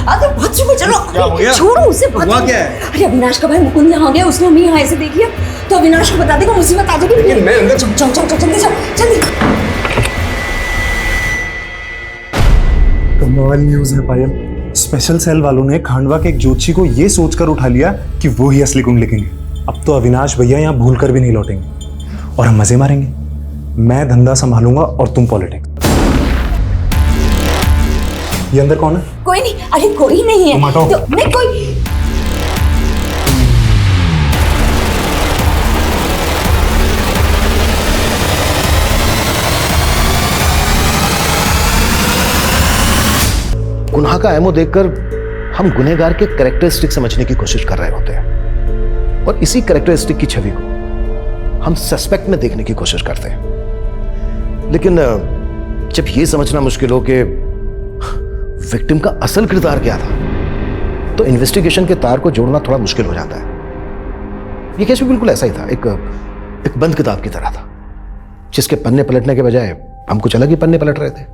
अरे बहुत शुक्र, चलो छोड़ो उसे। हुआ क्या है? अरे अविनाश का भाई मुकुंद यहाँ गया, उसने हमें यहाँ ऐसे देख लिया तो अविनाश को बता देगा, मुसीबत आ जाएगी। लेकिन मैं अंदर चल चल चल जल्दी चल जल्दी। कमाल न्यूज़ है पायल। स्पेशल सेल वालों ने खांडवा के एक ज्योतिषी को ये सोचकर उठा लिया कि वो ही असली कुंडली किंग है। अब तो अविनाश भैया यहाँ भूल कर भी नहीं लौटेंगे और हम मजे मारेंगे। मैं धंधा संभालूंगा और तुम पॉलिटिक्स। ये अंदर कौन है? कोई नहीं, अरे कोई नहीं है। तुम हटो। तो नहीं कोई। गुनाह का एमओ देखकर हम गुनहगार के कैरेक्टरिस्टिक समझने की कोशिश कर रहे होते हैं और इसी कैरेक्टरिस्टिक की छवि को हम सस्पेक्ट में देखने की कोशिश करते हैं। लेकिन जब यह समझना मुश्किल हो कि विक्टिम का असल किरदार क्या था, तो इन्वेस्टिगेशन के तार को जोड़ना थोड़ा मुश्किल हो जाता है। यह केस भी बिल्कुल ऐसा ही था, एक बंद किताब की तरह था जिसके पन्ने पलटने के बजाय हम कुछ अलग ही पन्ने पलट रहे थे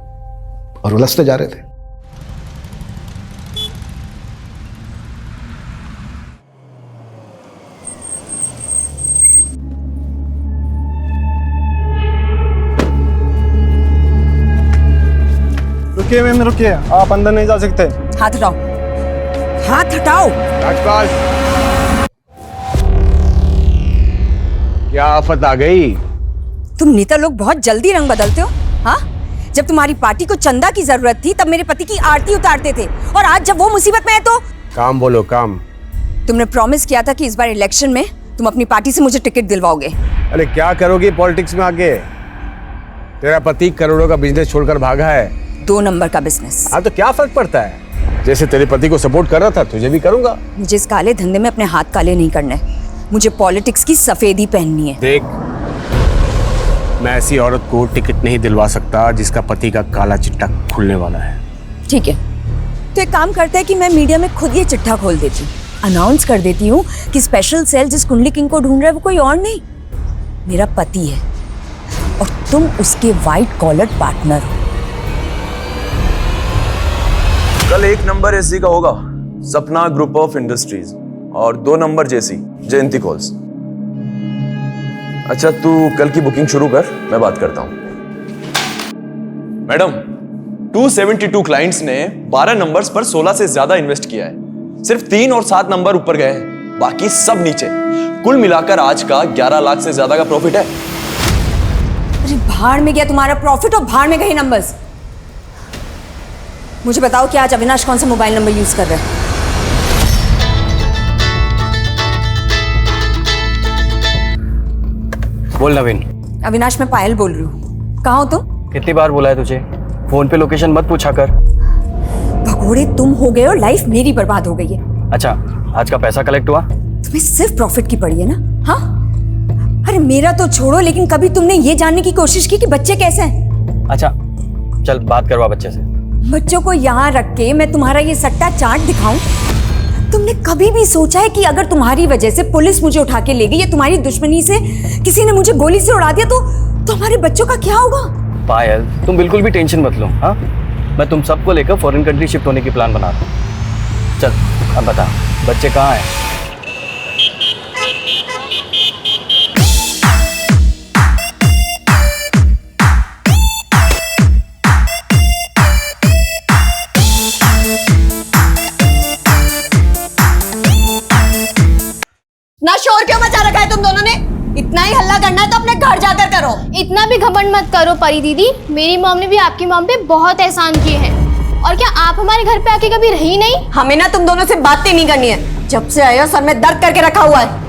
और उलझते जा रहे थे। रुकिए मैम, रुकिए, आप अंदर नहीं जा सकते। हाथ हटाओ, हाथ हटाओ। क्या आफत आ गई? तुम नेता लोग बहुत जल्दी रंग बदलते हो। हाँ, जब तुम्हारी पार्टी को चंदा की जरूरत थी तब मेरे पति की आरती उतारते थे, और आज जब वो मुसीबत में है तो काम बोलो, काम। तुमने प्रॉमिस किया था कि इस बार इलेक्शन में तुम अपनी पार्टी से मुझे टिकट दिलवाओगे। अरे क्या करोगी पॉलिटिक्स में आके? तेरा पति करोड़ों का बिजनेस छोड़कर भागा है। 2 नंबर का बिजनेस। हाँ तो क्या फर्क पड़ता है? जैसे तेरे पति को सपोर्ट कर रहा था तुझे भी करूंगा। मुझे इस काले धंधे में अपने हाथ काले नहीं करने, मुझे पॉलिटिक्स की सफेदी पहननी है। देख, मैं ऐसी औरत को टिकट नहीं दिलवा सकता जिसका पति का काला चिट्ठा खुलने वाला है। ठीक है, तो एक काम करते हैं कि मैं मीडिया में खुद ये चिट्ठा खोल देती हूँ, अनाउंस कर देती हूँ कि स्पेशल सेल जिस कुंडली किंग को ढूंढ रहा है वो कोई और नहीं, मेरा पति है और तुम उसके व्हाइट कॉलर पार्टनर हो। कल 1 नंबर एसजी का होगा, सपना ग्रुप ऑफ इंडस्ट्रीज, और 2 नंबर जेसी, जयंती कॉल्स। अच्छा तू कल की बुकिंग शुरू कर, मैं बात करता हूं। मैडम, 272 क्लाइंट्स ने 12 नंबर्स पर 16 से ज्यादा इन्वेस्ट किया है। सिर्फ 3 और 7 नंबर ऊपर गए हैं, बाकी सब नीचे। कुल मिलाकर आज का 11 लाख से ज्यादा का प्रॉफिट है। अरे भाड़ में गया तुम्हारा प्रॉफिट और भाड़ में गए नंबर्स। मुझे बताओ कि आज अविनाश कौन सा मोबाइल नंबर यूज कर रहा है? बोल नवीन। अविनाश, मैं पायल बोल रही हूँ। कहाँ हो तुम? कितनी बार बोला है तुझे, फोन पे लोकेशन मत पूछा कर। भगोड़े तुम हो गए और लाइफ मेरी बर्बाद हो गई है। अच्छा, आज का पैसा कलेक्ट हुआ? तुम्हें सिर्फ प्रॉफिट की पड़ी है ना? हाँ, अरे मेरा तो छोड़ो, लेकिन कभी तुमने ये जानने की कोशिश की कि बच्चे कैसे हैं? अच्छा चल बात करवा बच्चे से। बच्चों को यहाँ रख के मैं तुम्हारा ये सट्टा चाट दिखाऊं? तुमने कभी भी सोचा है कि अगर तुम्हारी वजह से पुलिस मुझे उठा के ले गई या तुम्हारी दुश्मनी से किसी ने मुझे गोली से उड़ा दिया तो हमारे बच्चों का क्या होगा? पायल, तुम बिल्कुल भी टेंशन मत लो। हाँ, मैं तुम सबको लेकर फॉरेन कंट्री शिफ्ट होने की प्लान बना रहा हूँ। चल अब बता, बच्चे कहाँ हैं? ना शोर क्यों मचा रखा है तुम दोनों ने? इतना ही हल्ला करना है तो अपने घर जाकर करो। इतना भी घमंड मत करो परी दीदी, मेरी मॉम ने भी आपकी मॉम पे बहुत एहसान किए हैं। और क्या आप हमारे घर पे आके कभी रही नहीं? हमें ना तुम दोनों से बातें नहीं करनी है। जब से आया सर में दर्द करके रखा हुआ है।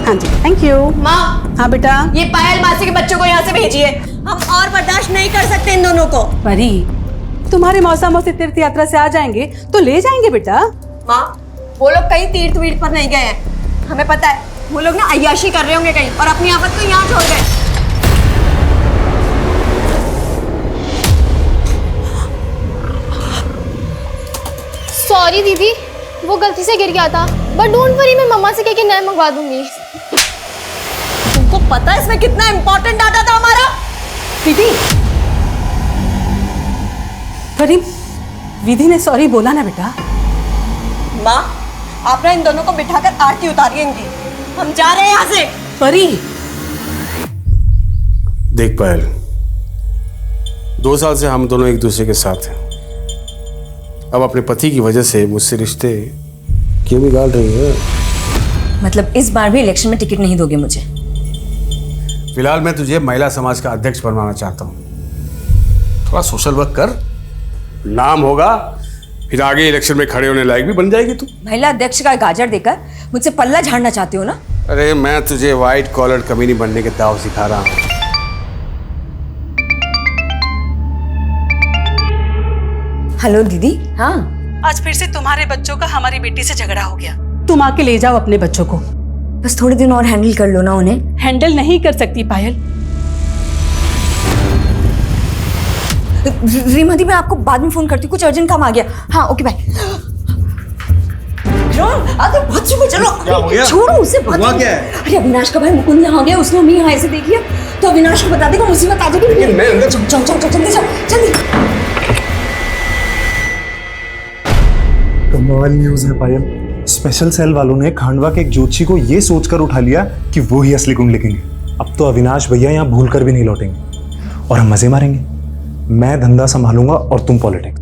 हाँ जी, थैंक यू। माँ, हाँ बेटा। ये पायल मासी के बच्चों को यहाँ से भेजिए, हम और बर्दाश्त नहीं कर सकते इन दोनों को। परी, तुम्हारे मौसा मौसी तीर्थ यात्रा से आ जाएंगे तो ले जाएंगे बेटा। माँ, वो लोग कहीं तीर्थ वीर्थ पर नहीं गए हैं, हमें पता है। वो लोग ना अय्याशी कर रहे होंगे कहीं और अपनी आफत को यहाँ छोड़ गए। सॉरी दीदी, वो गलती से गिर गया था, बट डोंट वरी, मैं मम्मा से कह के नया मंगवा दूंगी। तुमको पता है इसमें कितना इंपॉर्टेंट डाटा था हमारा? दीदी, परी, विधि ने सॉरी बोला ना बेटा? माँ, आप ना इन दोनों को बिठाकर आरती उतारिए इनकी। हम जा रहे हैं यहाँ से। परी, देख पायल, 2 साल से हम दोनों एक दूसरे के साथ हैं। अब अपने पति की वजह से मुझसे रिश्ते क्यों बिगाड़ रही है? मतलब इस बार भी इलेक्शन में टिकट नहीं दोगे मुझे? फिलहाल मैं तुझे महिला समाज का अध्यक्ष बनवाना चाहता हूँ। थोड़ा सोशल वर्क कर, नाम होगा, फिर आगे इलेक्शन में खड़े होने लायक भी बन जाएगी तू। महिला अध्यक्ष का गाजर देकर मुझसे पल्ला झाड़ना चाहते हो ना? अरे मैं तुझे व्हाइट कॉलर कमीनी बनने के दाव सिखा रहा हूँ। हेलो दीदी। हाँ, आज फिर से तुम्हारे बच्चों का हमारी बेटी से झगड़ा हो गया। तुम आके ले जाओ अपने बच्चों को। बस थोड़े दिन और हैंडल कर लो ना उन्हें। हैंडल नहीं कर सकती पायल। रीमा दी, मैं आपको बाद में फोन करती हूँ, कुछ अर्जेंट काम आ गया। हाँ, ओके बाय। अरे बहुत शुक्र, चलो। क्या हो गया? छोड़ो उसे। हुआ क्या है? अरे अविनाश का भाई मुकुंद यहाँ आ गया, उसने हमें यहाँ ऐसे देख लिया तो अविनाश को बता देगा, मुसीबत आ जाएगी। मैं अंदर। जाओ जाओ जाओ, जल्दी जाओ जल्दी। कमाल न्यूज़ है पायल। स्पेशल सेल वालों ने खांडवा के एक ज्योतिषी को ये सोचकर उठा लिया कि वो ही असली कुंडली किंग है। अब तो अविनाश भैया यहाँ भूल कर भी नहीं लौटेंगे और हम मजे मारेंगे। मैं धंधा संभालूंगा और तुम पॉलिटिक्स।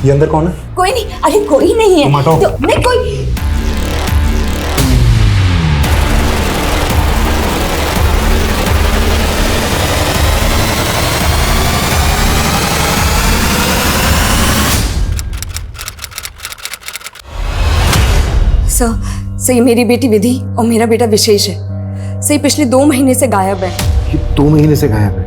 ये अंदर कौन है? कोई नहीं। अरे कोई नहीं है। तुम हटो। तो नहीं कोई। सर, ये मेरी बेटी विधि और मेरा बेटा विशेष है। सही पिछले 2 महीने से गायब है। ये 2 महीने से गायब है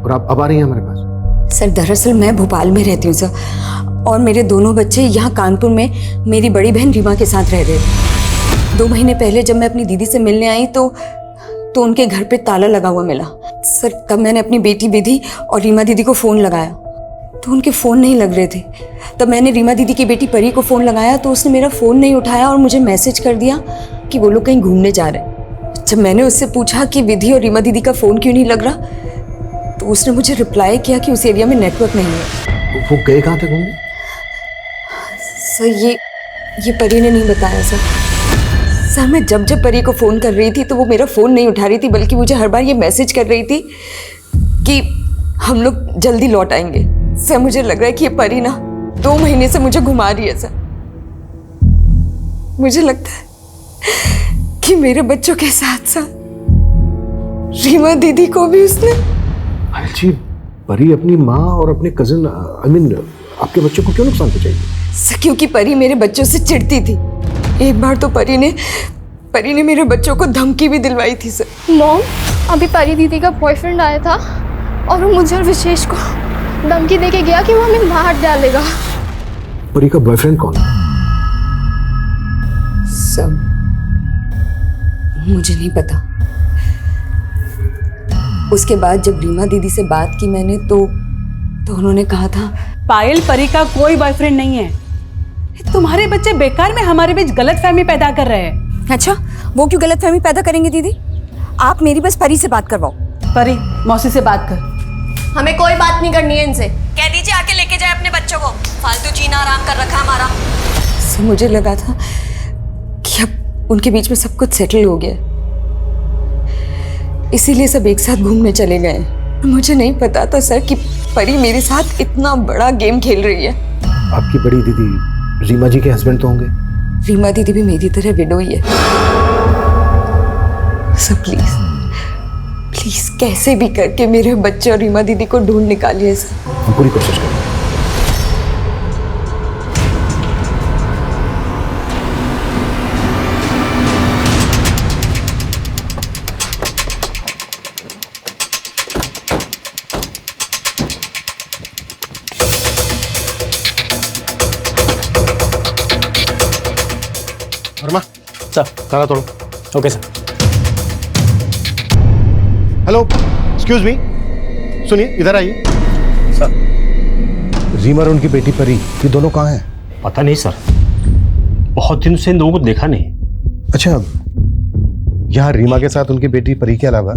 और आप अब आ रही हैं हमारे पास? सर, दरअसल मैं भोपाल में रहती हूँ सर, और मेरे दोनों बच्चे यहाँ कानपुर में मेरी बड़ी बहन रीमा के साथ रह रहे थे। 2 महीने पहले जब मैं अपनी दीदी से मिलने आई तो उनके घर पे ताला लगा हुआ मिला। सर, तब मैंने अपनी बेटी विधि और रीमा दीदी को फ़ोन लगाया तो उनके फ़ोन नहीं लग रहे थे। तब मैंने रीमा दीदी की बेटी परी को फ़ोन लगाया तो उसने मेरा फ़ोन नहीं उठाया और मुझे मैसेज कर दिया कि वो लोग कहीं घूमने जा रहे हैं। जब मैंने उससे पूछा कि विधि और रीमा दीदी का फ़ोन क्यों नहीं लग रहा तो उसने मुझे रिप्लाई किया कि उस एरिया में नेटवर्क नहीं है। वो गए कहाँ थे घूमने? सर, ये परी ने नहीं बताया सर। मैं जब परी को फ़ोन कर रही थी तो वो मेरा फ़ोन नहीं उठा रही थी, बल्कि मुझे हर बार ये मैसेज कर रही थी कि हम लोग जल्दी लौट आएंगे। सर, मुझे लग रहा है कि ये परी ना 2 महीने से मुझे घुमा रही है सर। मुझे लगता है कि मेरे बच्चों के साथ साथ रीमा दीदी को भी उसने। जी, परी अपनी माँ और अपने कजिन आपके बच्चों को क्यों नुकसान पहुंचाएगी? सर, क्योंकि परी मेरे बच्चों से चिढ़ती थी। एक बार तो परी ने मेरे बच्चों को धमकी भी दिलवाई थी सर। मॉम, अभी परी दीदी का बॉयफ्रेंड आया था और वो मुझे और विशेष को धमकी देके गया कि वो हमें मार डालेगा। परी का बॉयफ्रेंड कौन है? सब मुझे नहीं पता। उसके बाद जब रीमा दीदी से बात की मैंने तो उन्होंने कहा था पायल, परी का कोई बॉयफ्रेंड नहीं है। तुम्हारे बच्चे बेकार में हमारे बीच गलतफहमी पैदा कर रहे हैं। अच्छा, वो क्यों गलतफहमी पैदा करेंगे दीदी? आप मेरी बस परी से बात करवाओ। परी, मौसी से बात कर। हमें कोई बात नहीं करनी है इनसे। कह दीजिए आके लेके जाए अपने बच्चों को, फालतू जीना आराम कर रखा हमारा। सर, मुझे लगा था कि अब उनके बीच में सब कुछ सेटल हो गया, इसीलिए सब एक साथ घूमने चले गए। मुझे नहीं पता था सर कि परी मेरे साथ इतना बड़ा गेम खेल रही है। आपकी बड़ी दीदी रीमा जी के हस्बैंड तो होंगे? रीमा दीदी भी मेरी तरह विडो ही है। सर प्लीज कैसे भी करके मेरे बच्चे और रीमा दीदी को ढूंढ निकालिए सर। हम पूरी कोशिश करेंगे। वर्मा, सर ताला तोड़ो। Okay sir. Hello, excuse me, सुनिए, इधर आइए। सर, रीमा और उनकी बेटी परी, ये दोनों कहाँ हैं? पता नहीं सर, बहुत दिन से इन लोगों को देखा नहीं। अच्छा, यहाँ रीमा के साथ उनकी बेटी परी के अलावा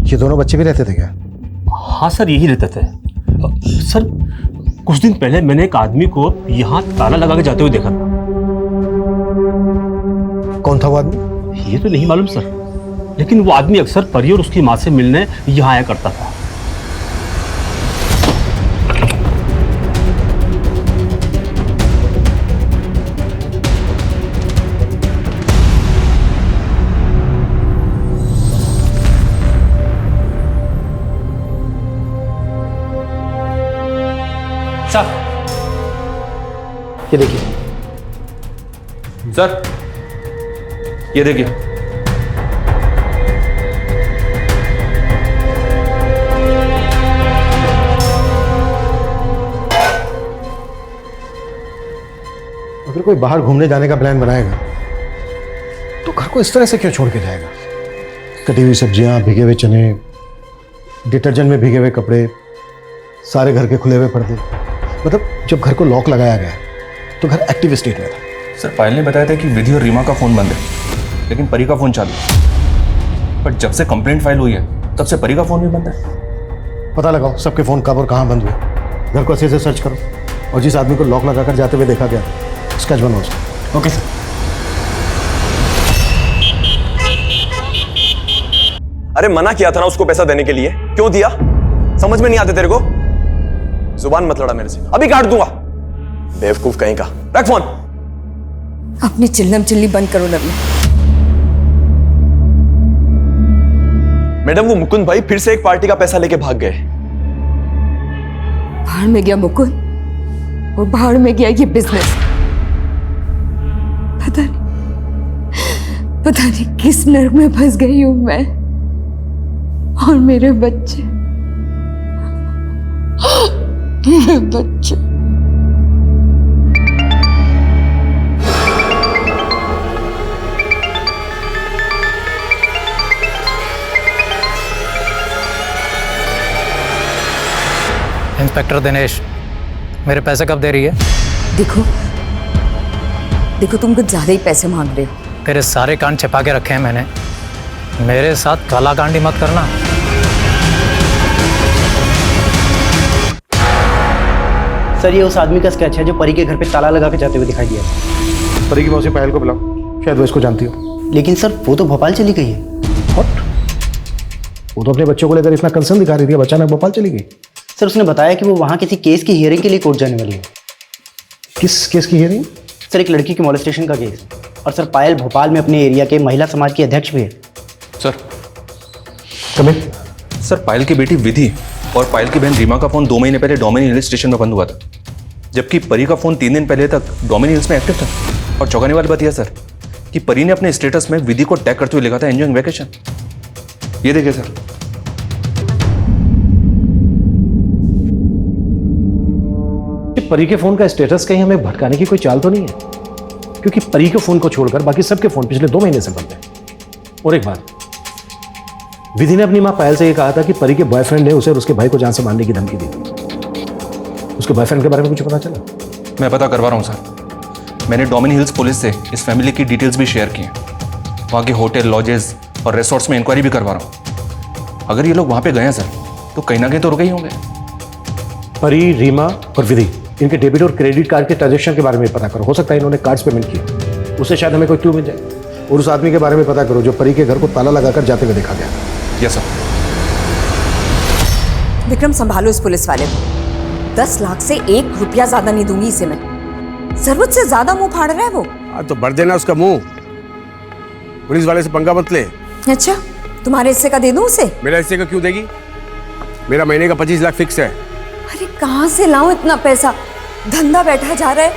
ये दोनों बच्चे भी रहते थे क्या? हाँ सर, यही रहते थे। सर कुछ दिन पहले मैंने एक आदमी को यहाँ ताला लगा के जाते हुए देखा था। कौन था वो आदमी? ये तो नहीं मालूम सर, लेकिन वो आदमी अक्सर परी और उसकी माँ से मिलने यहाँ आया करता था। सर, ये देखिए। सर ये देखिए। अगर कोई बाहर घूमने जाने का प्लान बनाएगा तो घर को इस तरह से क्यों छोड़ के जाएगा? कटी हुई सब्जियां, भीगे हुए चने, डिटर्जेंट में भीगे हुए कपड़े, सारे घर के खुले हुए पर्दे। मतलब जब घर को लॉक लगाया गया तो घर एक्टिव स्टेट में था। सर पायल ने बताया था कि विधि और रीमा का फोन बंद है, लेकिन परी का फोन चालू है। पर जब से कंप्लेंट फाइल हुई है तब से परी का फोन भी बंद है। पता लगाओ सबके फोन कब और कहाँ बंद हुए। घर को अच्छे से सर्च करो और जिस आदमी को लॉक लगाकर जाते हुए देखा गया स्केच बनवाओ उसका। Okay sir. अरे मना किया था ना उसको पैसा देने के लिए, क्यों दिया? समझ में नहीं आते तेरे को? जुबान मत लड़ा मेरे से, अभी काट दूंगा। बेवकूफ कहीं का। रख फोन। अपनी चिल्लम चिल्ली बंद करो नवीन। मैडम वो मुकुंद भाई फिर से एक पार्टी का पैसा लेके भाग गए। भाड़ में गया मुकुंद और भाड़ में गया ये बिजनेस। पता नहीं किस नर्क में फंस गई हूं मैं और मेरे बच्चे। मेरे बच्चे। इंस्पेक्टर दिनेश, मेरे पैसे कब दे रही है? देखो तुम कुछ ज्यादा ही पैसे मांग रहे हो। तेरे सारे कांड छिपा के रखे हैं मैंने, मेरे साथ काला कांड ही मत करना। सर ये उस आदमी का स्केच है जो परी के घर पे ताला लगा के जाते हुए दिखाई दिया। परी की मौसी पायल को बुलाओ, शायद वो इसको जानती हो। लेकिन सर वो तो भोपाल चली गई है। What? वो तो अपने बच्चों को लेकर इतना कंसर्न दिखा रही थी, अचानक भोपाल चली गई। सर उसने बताया कि वो वहाँ किसी केस की हियरिंग के लिए कोर्ट जाने वाली है। किस केस की हियरिंग? सर एक लड़की के मोलेस्टेशन का केस। और सर पायल भोपाल में अपने एरिया के महिला समाज की अध्यक्ष भी है। Sir coming. सर पायल की बेटी विधि और पायल की बहन रीमा का फोन 2 महीने पहले डोमिनी हिल स्टेशन में बंद हुआ था, जबकि परी का फोन 3 दिन पहले तक डोमिनी हिल्स में एक्टिव था। और चौंकाने वाली बात यह सर कि परी ने अपने स्टेटस में विधि को टैग करते हुए लिखा था एंजॉयिंग वैकेशन। ये देखिए सर। परी के फोन का स्टेटस कहीं हमें भटकाने की कोई चाल तो नहीं है? क्योंकि परी के फोन को छोड़कर बाकी सबके फोन पिछले 2 महीने से बंद है। और एक बात, विधि ने अपनी मां पायल से यह कहा था कि परी के बॉयफ्रेंड ने उसे और उसके भाई को जान से मारने की धमकी दी। उसके बॉयफ्रेंड के बारे में कुछ पता चला? मैं पता करवा रहा हूँ सर। मैंने डोमिनी हिल्स पुलिस से इस फैमिली की डिटेल्स भी शेयर की हैं। वहाँ के होटल, लॉजेस और रिसोर्ट्स में इंक्वायरी भी करवा रहा हूँ। अगर ये लोग वहाँ पे गए हैं सर तो कहीं ना कहीं तो रुके ही होंगे। परी, रीमा और विधि, इनके डेबिट और क्रेडिट कार्ड के ट्रांजेक्शन के बारे में पता करो। हो सकता है इन्होंने कार्ड्स पेमेंट किए, उससे शायद हमें कोई क्लू मिल जाए। और उस आदमी के बारे में पता करो जो परी के घर को ताला लगाकर जाते हुए देखा गया। Yes sir. विक्रम संभालो इस पुलिस वाले को। 10 लाख से 1 रुपया ज्यादा नहीं दूंगी इसे मैं। जरूरत से ज्यादा मुंह फाड़ रहा है वो। हाँ तो बढ़ देना उसका मुंह। पुलिस वाले से पंगा मत ले। अच्छा तुम्हारे हिस्से का दे दूं उसे? मेरा हिस्से का क्यों देगी? मेरा महीने का 25 लाख फिक्स है। अरे कहाँ से लाऊं इतना पैसा? धंधा बैठा जा रहा है,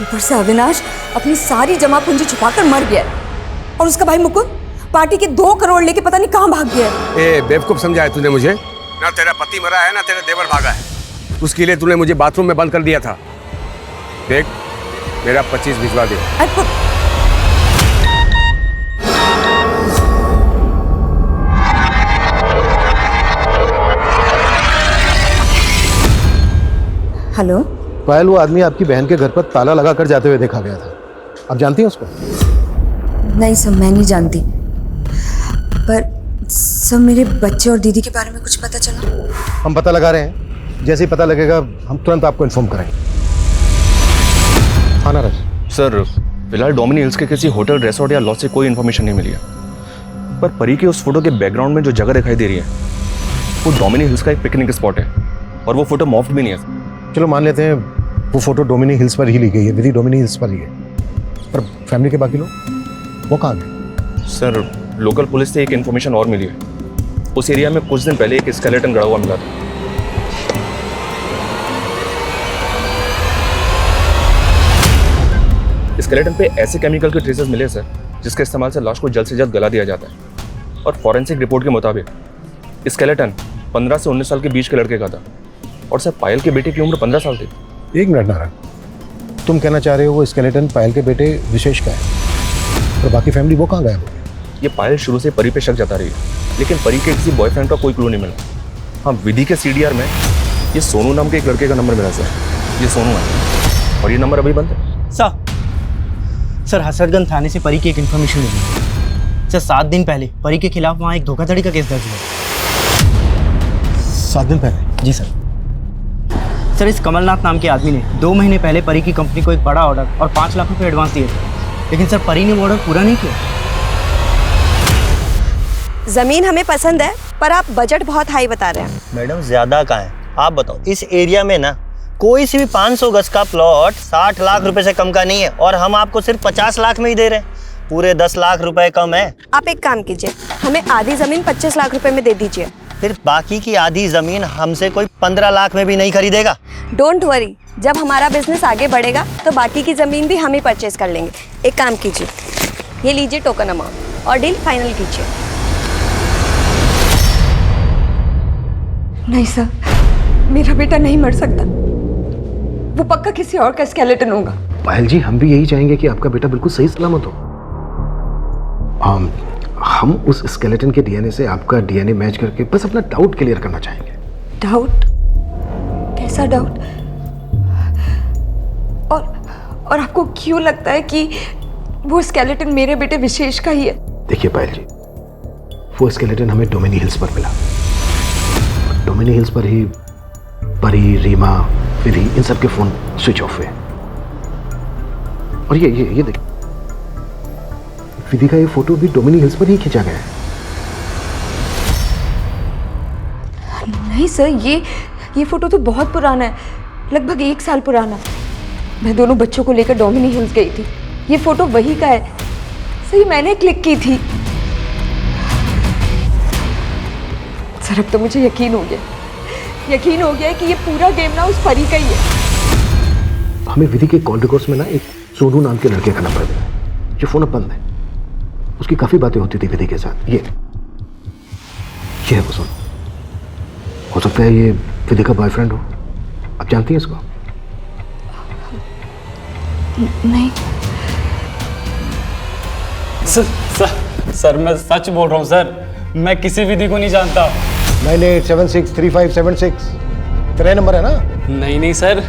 ऊपर से अविनाश अपनी सारी जमा पूंजी छुपाकर मर गया है। और उसका भाई मुकुंद पार्टी के 2 करोड़ लेके पता नहीं कहाँ भाग गया है। ए बेवकूफ समझा है तूने मुझे? ना तेरा पति मरा है ना तेरा देवर भागा है। उसके लिए तूने मुझे बाथरूम में बंद कर दिया था। देख मेरा 25 भिजवा दे। हेलो पायल, वो आदमी आपकी बहन के घर पर ताला लगाकर जाते हुए देखा गया था। आप जानती हैं उसको? नहीं सर, मैं नहीं जानती, पर सर मेरे बच्चे और दीदी के बारे में कुछ पता चला? हम पता लगा रहे हैं, जैसे ही पता लगेगा हम तुरंत आपको इन्फॉर्म करेंगे। हाँ नाराज सर, फिलहाल डोमिनी हिल्स के किसी होटल, रिसोर्ट या लॉज से कोई इन्फॉर्मेशन नहीं मिली है, पर परी के उस फोटो के बैकग्राउंड में जो जगह दिखाई दे रही है वो डोमिनी हिल्स का एक पिकनिक स्पॉट है, और वो फोटो मॉफ्ड भी नहीं है। चलो मान लेते हैं वो फोटो डोमिनी हिल्स पर ही ली गई है, विधि डोमिनी हिल्स पर ही है, पर फैमिली के बाकी लोग वो कहाँ गए? सर, लोकल पुलिस से एक इन्फॉर्मेशन और मिली है। उस एरिया में कुछ दिन पहले एक स्केलेटन गड़ा हुआ मिला था। स्केलेटन पे ऐसे केमिकल के ट्रेसेस मिले सर, जिसके इस्तेमाल से लाश को जल्द से जल्द गला दिया जाता है, और फॉरेंसिक रिपोर्ट के मुताबिक स्केलेटन 15 से 19 साल के बीच के लड़के का था, और सर पायल के बेटे की उम्र 15 साल थी। एक मिनट नारायण, तुम कहना चाह रहे हो वो स्केलेटन पायल के बेटे विशेष का है, और बाकी फैमिली वो कहाँ गए? ये पायल शुरू से परी पे शक जता रही है, लेकिन परी के किसी बॉयफ्रेंड का कोई क्लू नहीं मिला। हाँ, विधि के CDR में ये सोनू नाम के एक लड़के का नंबर मिला सर, ये सोनू है, और ये नंबर अभी बंद है। सर हसरतगंज थाने से परी की एक इन्फॉर्मेशन मिली सर। 7 दिन पहले परी के खिलाफ वहाँ एक धोखाधड़ी का केस दर्ज हुआ। 7 दिन पहले? जी सर, इस कमलनाथ नाम के आदमी ने 2 महीने पहले परी की कंपनी को एक बड़ा ऑर्डर और 5 लाख रुपए एडवांस दिए थे, लेकिन सर परी ने वो ऑर्डर पूरा नहीं किया। जमीन हमें पसंद है, पर आप बजट बहुत हाई बता रहे हैं। मैडम ज़्यादा कहाँ है, आप बताओ। इस एरिया में ना कोई सी भी 500 गज का प्लॉट 60 लाख रुपए से कम का नहीं है, और हम आपको सिर्फ 50 लाख में ही दे रहे हैं। पूरे 10 लाख रुपए कम है। आप एक काम कीजिए, हमें आधी जमीन 25 लाख रुपए में दे दीजिए। फिर बाकी की आधी जमीन हमसे कोई 15 लाख में भी नहीं खरीदेगा। डोंट वरी, जब हमारा बिजनेस आगे बढ़ेगा तो बाकी की जमीन भी हम ही परचेज कर लेंगे। एक काम कीजिए, ये लीजिए टोकन अमाउंट और डील फाइनल कीजिए। नहीं सर, मेरा बेटा नहीं मर सकता, वो पक्का किसी और का स्केलेटन होगा। पायल जी, हम भी यही चाहेंगे कि आपका बेटा बिल्कुल सही सलामत हो। हम उस स्केलेटन के DNA से आपका DNA मैच करके बस अपना डाउट क्लियर करना चाहेंगे। डाउट? कैसा डाउट? और आपको क्यों लगता है कि वो स्केलेटन मेरे बेटे विशेष का ही है? देखिए पायल जी, वो स्केलेटन हमें डोमिनी हिल्स पर मिला। डोमिनी हिल्स पर ही परी, रीमा, विधि, इन सब के फोन स्विच ऑफ हुए। और ये देखिए, विधि का ये फोटो भी डोमिनी हिल्स पर ही खींचा गया है। नहीं सर, ये फोटो तो बहुत पुराना है, लगभग 1 साल पुराना। मैं दोनों बच्चों को लेकर डोमिनी हिल्स गई थी, ये फोटो वही का है। सही मैंने क्लिक की थी। सर अब तो मुझे यकीन हो गया कि ये पूरा गेम ना उस परी का ही है। हमें विधि के कॉल रिकॉर्ड्स में ना एक सोनू नाम के लड़के का नंबर मिला, जो फोन अब बंद है। उसकी काफी बातें होती थी विधि के साथ। ये है वो सोनू। हो सकता है ये विधि का बॉयफ्रेंड हो। आप जानती हैं इसको? नहीं सर मैं सच बोल रहा हूँ सर, मैं किसी विधि को नहीं जानता। 98763576 तेरा नंबर है ना? नहीं सर,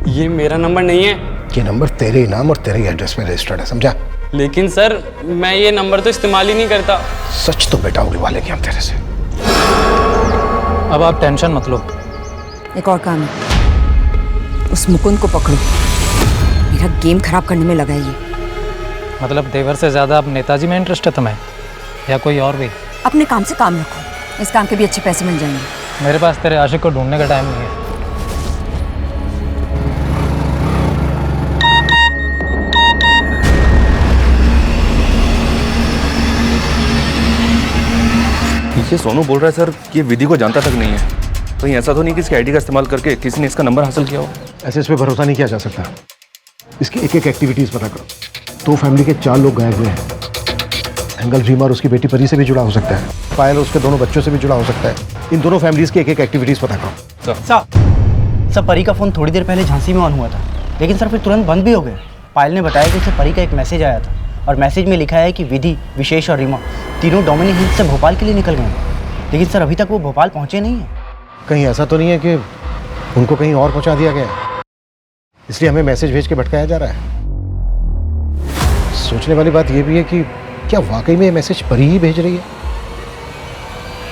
ये मेरा नंबर नहीं है। ये नंबर तेरे नाम और तेरे एड्रेस में रजिस्टर्ड है, समझा? लेकिन सर मैं ये नंबर तो इस्तेमाल ही नहीं करता। सच तो बेटा उड़वा लेंगे हम तेरे से। अब आप टेंशन मत लो। एक और काम है, उस मुकुंद को पकड़ो, मेरा गेम खराब करने में लगा है ये। मतलब देवर से ज़्यादा अब नेताजी में इंटरेस्ट है तुम्हें, या कोई और भी? अपने काम से काम रखो, इस काम के भी अच्छे पैसे मिल जाएंगे। मेरे पास तेरे आशिक को ढूंढने का टाइम नहीं है। ये सोनू बोल रहा है सर कि ये विधि को जानता तक नहीं है। कहीं ऐसा तो नहीं कि इसकी आईडी का इस्तेमाल करके किसी ने इसका नंबर हासिल किया हो? ऐसे इस पे भरोसा नहीं किया जा सकता। इसकी एक एक्टिविटीज पता करो। 2 फैमिली के 4 लोग गायब हुए हैं। एंगल रीमा और उसकी बेटी परी से भी जुड़ा हो सकता है, पायल और उसके दोनों बच्चों से भी जुड़ा हो सकता है। इन दोनों फैमिलीज की एक एक्टिविटीज पता करो। सर परी का फ़ोन थोड़ी देर पहले झांसी में ऑन हुआ था, लेकिन सर फिर तुरंत बंद भी हो गया। पायल ने बताया कि उसे परी का एक मैसेज आया था, और मैसेज में लिखा है कि विधि, विशेष और रीमा तीनों डोमिनी हिल्स से भोपाल के लिए निकल गए हैं, लेकिन सर अभी तक वो भोपाल पहुंचे नहीं हैं। कहीं ऐसा तो नहीं है कि उनको कहीं और पहुंचा दिया गया, इसलिए हमें मैसेज भेज के भटकाया जा रहा है? सोचने वाली बात यह भी है कि क्या वाकई में ये मैसेज परी ही भेज रही है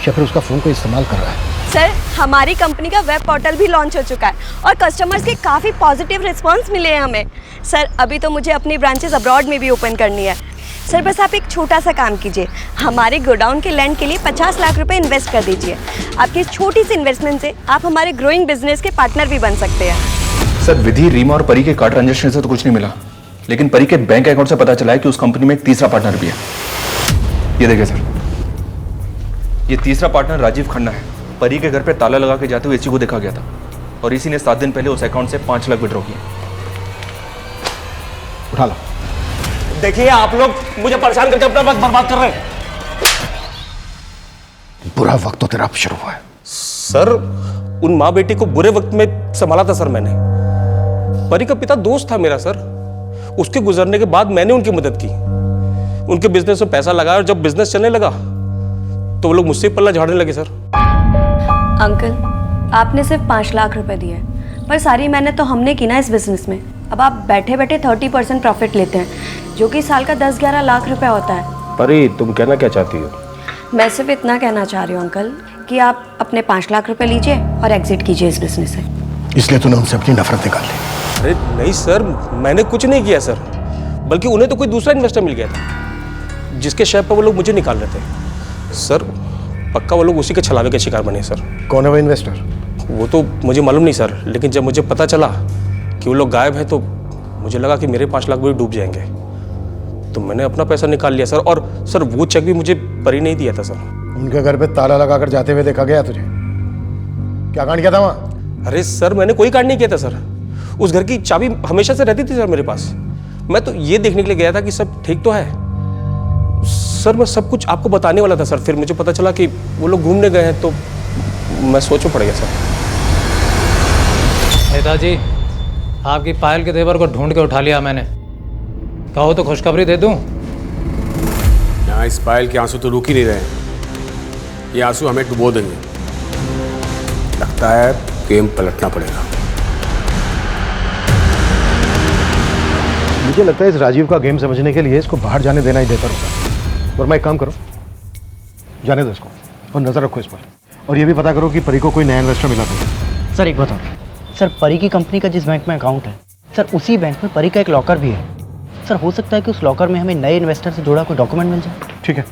या फिर उसका फ़ोन कोई इस्तेमाल कर रहा है। सर, हमारी कंपनी का वेब पोर्टल भी लॉन्च हो चुका है और कस्टमर्स के काफ़ी पॉजिटिव रिस्पांस मिले हैं हमें। सर, अभी तो मुझे अपनी ब्रांचेस अब्रॉड में भी ओपन करनी है। सर, बस आप एक छोटा सा काम कीजिए, हमारे गोडाउन के लैंड के लिए 50 लाख रुपए इन्वेस्ट कर दीजिए। आपकी इस छोटी सी इन्वेस्टमेंट से आप हमारे ग्रोइंग बिजनेस के पार्टनर भी बन सकते हैं। सर, विधि, रीमा और परी के कार्ड ट्रांजेक्शन से तो कुछ नहीं मिला, लेकिन परी के बैंक अकाउंट से पता चला है कि उस कंपनी में एक तीसरा पार्टनर भी है। ये देखिए सर, ये तीसरा पार्टनर राजीव खन्ना है। परी के घर पे ताला लगा के जाते हुए इसी को देखा गया था और इसी ने 7 दिन पहले उस अकाउंट से 5 लाख विड्रॉ किए। उठा लो। देखिए, आप लोग मुझे परेशान करके अपना वक्त बर्बाद कर रहे हैं। बुरा वक्त तो तेरा अब शुरू हुआ है। सर, उन माँ बेटी को बुरे वक्त में संभाला था सर मैंने। परी का पिता दोस्त था मेरा सर, उसके गुजरने के बाद मैंने उनकी मदद की, उनके बिजनेस में पैसा लगाया और जब बिजनेस चलने लगा तो वो लोग मुझसे पल्ला झाड़ने लगे सर। अंकल, आपने सिर्फ 5 लाख रुपए दिए, पर सारी मेहनत तो हमने की ना इस बिजनेस में। अब आप बैठे बैठे 30% प्रॉफिट लेते हैं, जो कि साल का 10-11 लाख रुपए होता है। परी, तुम कहना क्या चाहती हो? मैं सिर्फ इतना कहना चाह रही हूँ अंकल कि आप अपने 5 लाख रुपए लीजिए और एग्जिट कीजिए इस बिजनेस से। इसलिए तूने उनसे अपनी नफरत निकाल ली। अरे नहीं सर, मैंने कुछ नहीं किया सर, बल्कि उन्हें तो कोई दूसरा इन्वेस्टर मिल गया था जिसके शेयर पर वो लोग मुझे निकाल रहे थे। सर, पक्का वो लोग उसी के छलावे के शिकार बने सर। कौन है वो इन्वेस्टर? वो तो मुझे मालूम नहीं सर, लेकिन जब मुझे पता चला कि वो लोग गायब हैं तो मुझे लगा कि मेरे 5 लाख भी डूब जाएंगे, तो मैंने अपना पैसा निकाल लिया सर। और सर, वो चेक भी मुझे परी नहीं दिया था सर। उनके घर पे ताला लगाकर जाते हुए देखा गया तुझे? क्या कांड किया था वहाँ? अरे सर, मैंने कोई कांड नहीं किया था सर। उस घर की चाबी हमेशा से रहती थी सर मेरे पास। मैं तो ये देखने के लिए गया था कि सब ठीक तो है सर। मैं सब कुछ आपको बताने वाला था सर, फिर मुझे पता चला कि वो लोग घूमने गए हैं तो मैं सोच में पड़ गया सर। नेताजी, आपकी पायल के तेवर को ढूंढ के उठा लिया मैंने। कहो तो खुशखबरी दे दूं? यहाँ इस पायल के आंसू तो रुक ही नहीं रहे, ये आंसू हमें डुबो देंगे। लगता है गेम पलटना पड़ेगा। मुझे लगता है इस राजीव का गेम समझने के लिए इसको बाहर जाने देना ही बेहतर होगा। और मैं एक काम करो, जाने दो इसको और नजर रखो इस पर, और ये भी पता करो कि परी को कोई नया इन्वेस्टर मिला तो। सर, एक बताओ सर, परी की कंपनी का जिस बैंक में अकाउंट है सर, उसी बैंक में परी का एक लॉकर भी है। सर, हो सकता है कि उस लॉकर में हमें नए इन्वेस्टर से जुड़ा कोई डॉक्यूमेंट मिल जाए। ठीक है,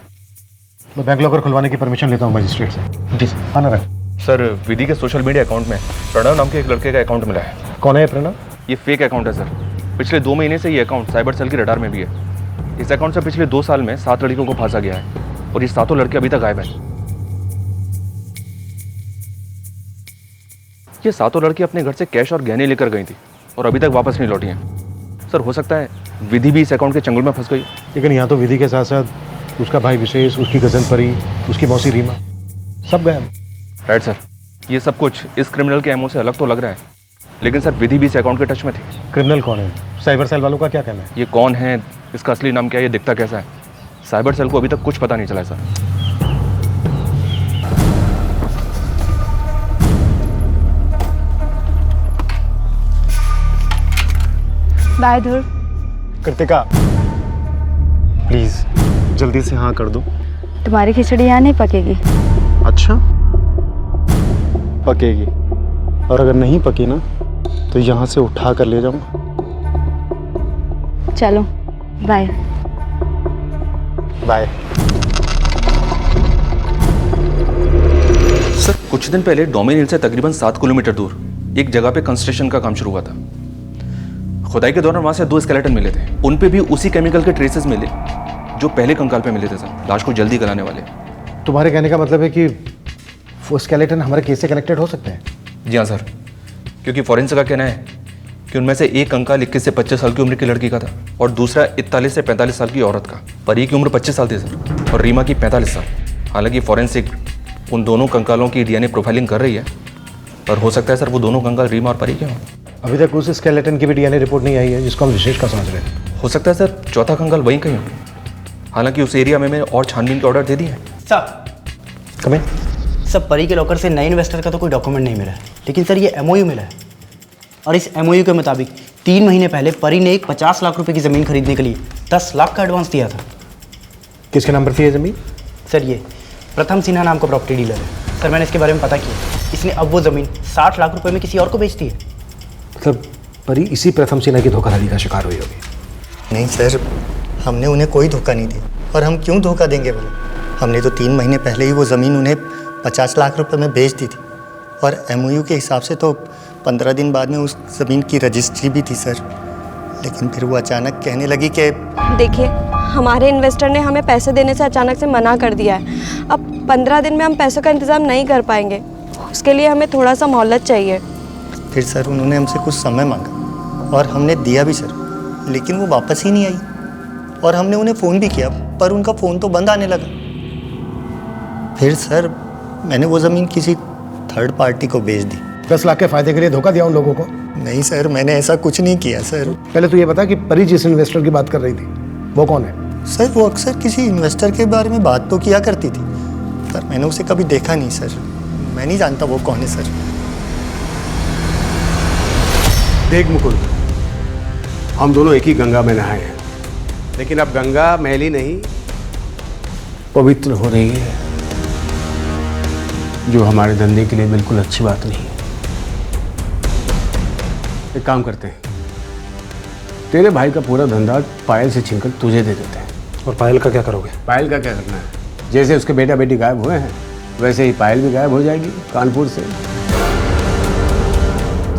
मैं बैंक लॉकर खुलवाने की परमिशन लेता हूँ मजिस्ट्रेट से। जी सर। आना रहे सर, विधि के सोशल मीडिया अकाउंट में प्रणव नाम के एक लड़के का अकाउंट मिला है। कौन है ये प्रणव? ये फेक अकाउंट है सर। पिछले 2 महीने से ये अकाउंट साइबर सेल के रडार में भी है। इस अकाउंट से पिछले 2 साल में 7 लड़कियों को फांसा गया है और ये 7 लड़के अभी तक गायब हैं। ये 7 लड़की अपने घर से कैश और गहने लेकर गई थी और अभी तक वापस नहीं लौटी हैं। सर, हो सकता है विधि भी इस अकाउंट के चंगुल में फंस गई। लेकिन यहाँ तो विधि के साथ साथ उसका भाई विशेष, उसकी कजन परी, उसकी मौसी रीमा, सब गए। राइट सर, ये सब कुछ इस क्रिमिनल के एमओ से अलग तो लग रहा है, लेकिन सर विधि भी इस अकाउंट के टच में थी। क्रिमिनल कौन है? साइबर सेल वालों का क्या कहना है? ये कौन है, इसका असली नाम क्या है, ये दिखता कैसा है, साइबर सेल को अभी तक कुछ पता नहीं चला है sir. Bye Dhruv. Kritika, please जल्दी से हाँ कर दो। तुम्हारी खिचड़ी यहाँ नहीं पकेगी। अच्छा, पकेगी, और अगर नहीं पकी ना तो यहाँ से उठा कर ले जाऊंगा। चलो, बाय बाय। सर, कुछ दिन पहले डोमेन हिल से तकरीबन 7 किलोमीटर दूर एक जगह पे कंस्ट्रक्शन का काम शुरू हुआ था। खुदाई के दौरान वहां से 2 स्केलेटन मिले थे। उन पे भी उसी केमिकल के ट्रेसेस मिले जो पहले कंकाल पे मिले थे सर, लाश को जल्दी गलाने वाले। तुम्हारे कहने का मतलब है कि वो स्केलेटन हमारे केस से कनेक्टेड हो सकते हैं? जी हाँ सर, क्योंकि फॉरेंसिक का कहना है कि उनमें से एक कंकाल 21 से 25 साल की उम्र की लड़की का था और दूसरा 41 से 45 साल की औरत का। परी की उम्र 25 साल थी सर और रीमा की 45 साल। हालांकि फॉरेंसिक उन दोनों कंकालों की डीएनए प्रोफाइलिंग कर रही है, पर हो सकता है सर वो दोनों कंकाल रीमा और परी के हों। अभी तक उस स्केलेटन की भी डीएनए रिपोर्ट नहीं आई है जिसको हम विशेष का समझ रहे हैं। हो सकता है सर चौथा कंकाल वहीं कहीं हो। हालांकि उस एरिया में मैंने और छानबीन के ऑर्डर दे दिए हैं। सर, कमें सब परी के लॉकर से नए इन्वेस्टर का तो कोई डॉक्यूमेंट नहीं मिला है, लेकिन सर ये एमओयू मिला है और इस एमओयू के मुताबिक 3 महीने पहले परी ने एक 50 लाख रुपए की ज़मीन खरीदने के लिए 10 लाख का एडवांस दिया था। किसके नाम पर थी ये ज़मीन? सर ये प्रथम सिन्हा नाम का प्रॉपर्टी डीलर है। सर मैंने इसके बारे में पता किया, इसने अब वो ज़मीन 60 लाख रुपए में किसी और को बेच दी है। मतलब परी इसी प्रथम सिन्हा की धोखाधड़ी का शिकार हुई होगी। नहीं सर, हमने उन्हें कोई धोखा नहीं दिया। और हम क्यों धोखा देंगे बोले? हमने तो 3 महीने पहले ही वो ज़मीन उन्हें 50 लाख रुपए में बेच दी थी। और MOU के हिसाब से तो 15 दिन बाद में उस ज़मीन की रजिस्ट्री भी थी सर। लेकिन फिर वो अचानक कहने लगी कि देखिए, हमारे इन्वेस्टर ने हमें पैसे देने से अचानक से मना कर दिया है। अब 15 दिन में हम पैसों का इंतज़ाम नहीं कर पाएंगे, उसके लिए हमें थोड़ा सा मोहलत चाहिए। फिर सर उन्होंने हमसे कुछ समय मांगा और हमने दिया भी सर, लेकिन वो वापस ही नहीं आई। और हमने उन्हें फ़ोन भी किया पर उनका फ़ोन तो बंद आने लगा। फिर सर मैंने वो ज़मीन किसी थर्ड पार्टी को बेच दी। 10 लाख के फायदे के लिए धोखा दिया उन लोगों को? नहीं सर, मैंने ऐसा कुछ नहीं किया सर। पहले तो ये बता कि परी जिस इन्वेस्टर की बात कर रही थी वो कौन है? सर वो अक्सर किसी इन्वेस्टर के बारे में बात तो किया करती थी, पर मैंने उसे कभी देखा नहीं सर। मैं नहीं जानता वो कौन है सर। देख मुकुल, हम दोनों एक ही गंगा में नहाए हैं, लेकिन अब गंगा मैली नहीं पवित्र हो रही है, जो हमारे धंधे के लिए बिल्कुल अच्छी बात नहीं है। एक काम करते हैं, तेरे भाई का पूरा धंधा पायल से छीनकर तुझे दे देते हैं। और पायल का क्या करोगे? पायल का क्या करना है? जैसे उसके बेटा बेटी गायब हुए हैं वैसे ही पायल भी गायब हो जाएगी कानपुर से।